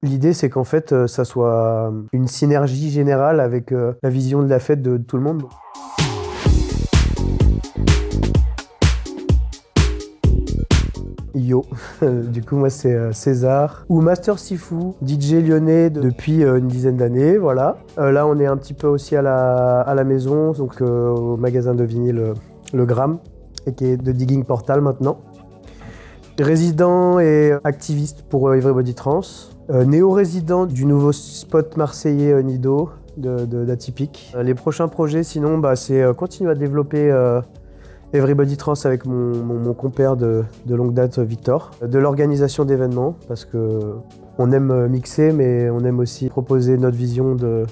L'idée, c'est qu'en fait, ça soit une synergie générale avec la vision de la fête de tout le monde. Yo, du coup moi c'est César ou Master Sifu, DJ lyonnais depuis une dizaine d'années, voilà. Là on est un petit peu aussi à la maison, donc au magasin de vinyle Le Gramme, et qui est de Digging Portal maintenant. Résident et activiste pour Everybody Trans. Néo-résident du nouveau spot marseillais Nido d'Atypique. Les prochains projets sinon c'est continuer à développer Everybody Trans avec mon compère de longue date Victor. De l'organisation d'événements parce que on aime mixer mais on aime aussi proposer notre vision de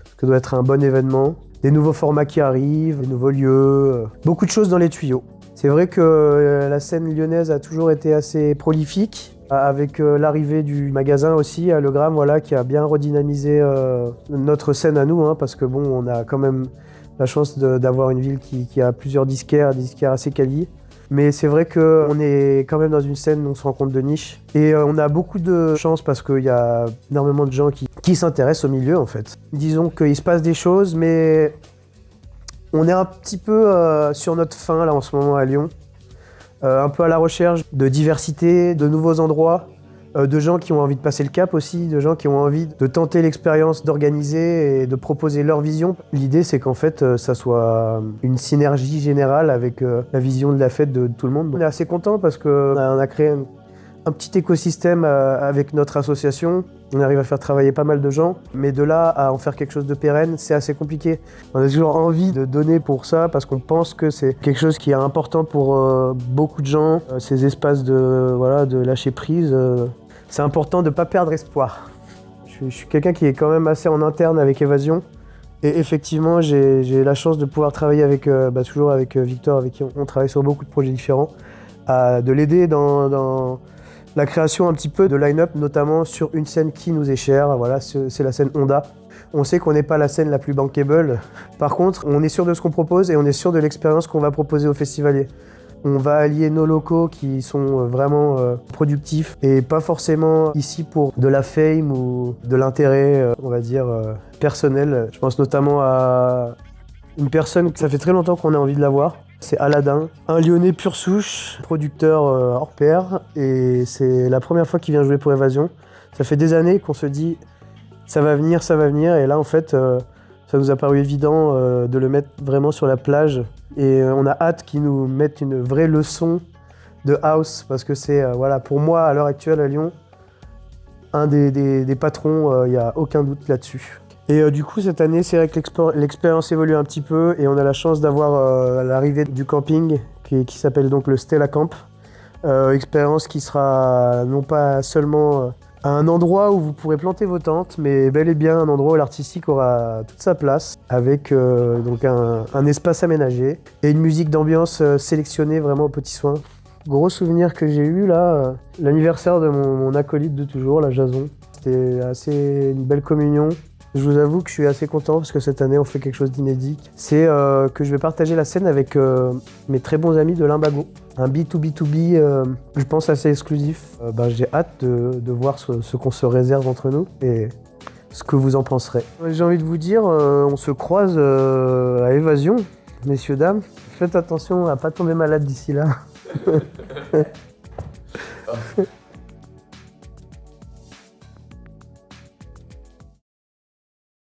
ce que doit être un bon événement. Des nouveaux formats qui arrivent, des nouveaux lieux, beaucoup de choses dans les tuyaux. C'est vrai que la scène lyonnaise a toujours été assez prolifique, avec l'arrivée du magasin aussi à Le Gramme, voilà, qui a bien redynamisé notre scène à nous, parce que bon, on a quand même la chance d'avoir une ville qui a plusieurs disquaires, des disquaires assez quali. Mais c'est vrai qu'on est quand même dans une scène où on se rend compte de niche. Et on a beaucoup de chance parce qu'il y a énormément de gens qui s'intéressent au milieu en fait. Disons qu'il se passe des choses, mais on est un petit peu sur notre fin là en ce moment à Lyon. Un peu à la recherche de diversité, de nouveaux endroits, de gens qui ont envie de passer le cap aussi, de gens qui ont envie de tenter l'expérience d'organiser et de proposer leur vision. L'idée c'est qu'en fait ça soit une synergie générale avec la vision de la fête de tout le monde. On est assez content parce qu'on a créé un petit écosystème avec notre association. On arrive à faire travailler pas mal de gens, mais de là à en faire quelque chose de pérenne, c'est assez compliqué. On a toujours envie de donner pour ça parce qu'on pense que c'est quelque chose qui est important pour beaucoup de gens. Ces espaces de lâcher prise, c'est important de ne pas perdre espoir. Je suis quelqu'un qui est quand même assez en interne avec Évasion. Et effectivement, j'ai la chance de pouvoir travailler avec, toujours avec Victor, avec qui on travaille sur beaucoup de projets différents, de l'aider dans la création un petit peu de line-up, notamment sur une scène qui nous est chère, voilà, c'est la scène Honda. On sait qu'on n'est pas la scène la plus bankable. Par contre, on est sûr de ce qu'on propose et on est sûr de l'expérience qu'on va proposer aux festivaliers. On va allier nos locaux qui sont vraiment productifs et pas forcément ici pour de la fame ou de l'intérêt, on va dire, personnel. Je pense notamment à une personne que ça fait très longtemps qu'on a envie de la voir. C'est Aladdin, un Lyonnais pur souche, producteur hors pair, et c'est la première fois qu'il vient jouer pour Évasion. Ça fait des années qu'on se dit ça va venir, et là en fait ça nous a paru évident de le mettre vraiment sur la plage, et on a hâte qu'il nous mette une vraie leçon de house, parce que c'est pour moi à l'heure actuelle à Lyon, un des patrons, il n'y a aucun doute là-dessus. Et du coup, cette année, c'est vrai que l'expérience évolue un petit peu et on a la chance d'avoir l'arrivée du camping qui s'appelle donc le Stella Camp. Expérience qui sera non pas seulement un endroit où vous pourrez planter vos tentes, mais bel et bien un endroit où l'artistique aura toute sa place, avec donc un espace aménagé et une musique d'ambiance sélectionnée vraiment aux petits soins. Gros souvenir que j'ai eu là, l'anniversaire de mon acolyte de toujours, la Jason. C'était assez une belle communion. Je vous avoue que je suis assez content parce que cette année on fait quelque chose d'inédit. C'est que je vais partager la scène avec mes très bons amis de Limbago. Un B2B2B, je pense assez exclusif. J'ai hâte de voir ce qu'on se réserve entre nous et ce que vous en penserez. J'ai envie de vous dire, on se croise à Évasion, messieurs, dames. Faites attention à ne pas tomber malade d'ici là.